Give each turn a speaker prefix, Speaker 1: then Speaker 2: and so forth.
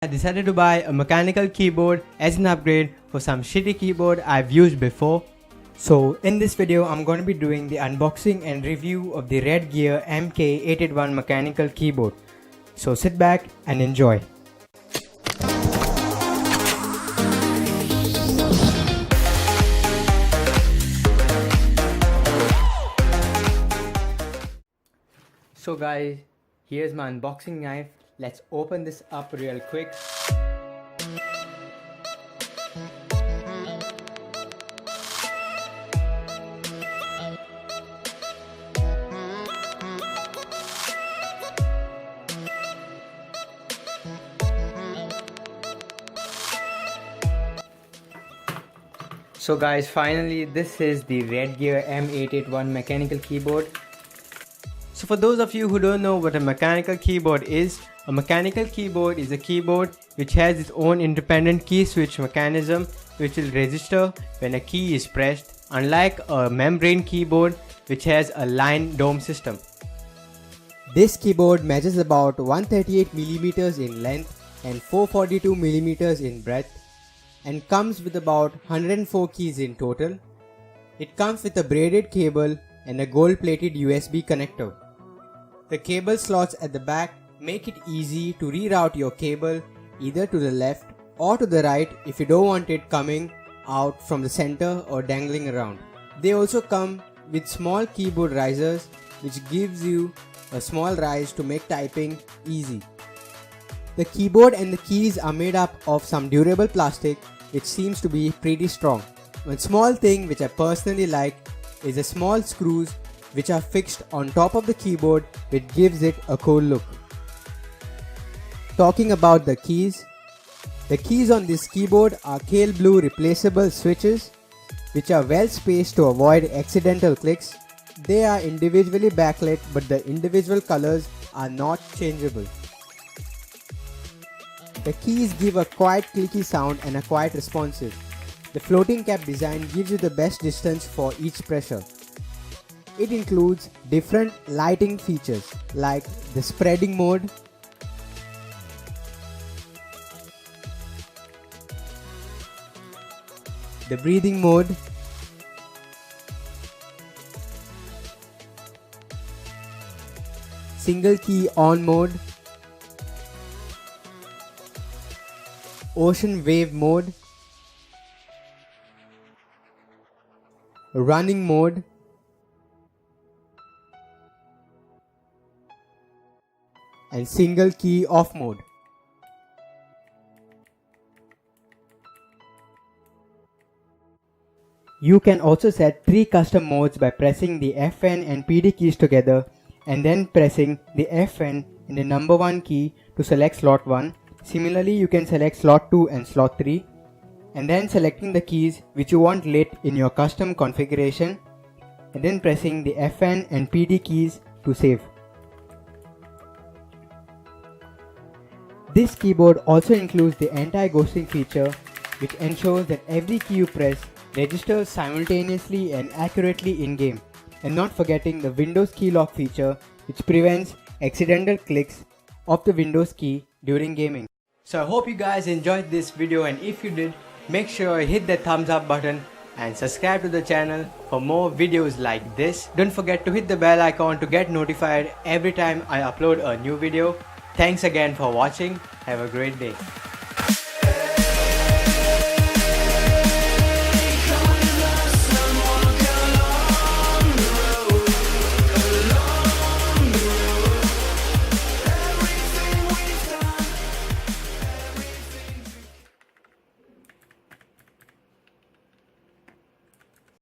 Speaker 1: I decided to buy a mechanical keyboard as an upgrade for some shitty keyboard I've used before. So in this video I'm going to be doing the unboxing and review of the Redgear MK881 mechanical keyboard. So sit back and enjoy. So guys, here's my unboxing knife. Let's open this up real quick. So guys, finally this is the Redgear M881 mechanical keyboard. So for those of you who don't know what a mechanical keyboard is, a mechanical keyboard is a keyboard which has its own independent key switch mechanism which will register when a key is pressed, unlike a membrane keyboard which has a line dome system. This keyboard measures about 138mm in length and 442mm in breadth and comes with about 104 keys in total. It comes with a braided cable and a gold-plated USB connector. The cable slots at the back make it easy to reroute your cable either to the left or to the right if you don't want it coming out from the center or dangling around. They also come with small keyboard risers which gives you a small rise to make typing easy. The keyboard and the keys are made up of some durable plastic which seems to be pretty strong. One small thing which I personally like is the small screws which are fixed on top of the keyboard, which gives it a cool look. Talking about the keys on this keyboard are Kailh Blue replaceable switches which are well spaced to avoid accidental clicks. They are individually backlit but the individual colors are not changeable. The keys give a quiet clicky sound and are quite responsive. The floating cap design gives you the best distance for each pressure. It includes different lighting features like the spreading mode, the breathing mode, single key on mode, ocean wave mode, running mode, and single key off mode. You can also set 3 custom modes by pressing the FN and PD keys together and then pressing the FN and the number 1 key to select slot 1. Similarly, you can select slot 2 and slot 3 and then selecting the keys which you want lit in your custom configuration and then pressing the FN and PD keys to save. This keyboard also includes the anti-ghosting feature which ensures that every key you press registers simultaneously and accurately in-game, and not forgetting the Windows key lock feature which prevents accidental clicks of the Windows key during gaming. So I hope you guys enjoyed this video, and if you did, make sure you hit the thumbs up button and subscribe to the channel for more videos like this. Don't forget to hit the bell icon to get notified every time I upload a new video. Thanks again for watching. Have a great day.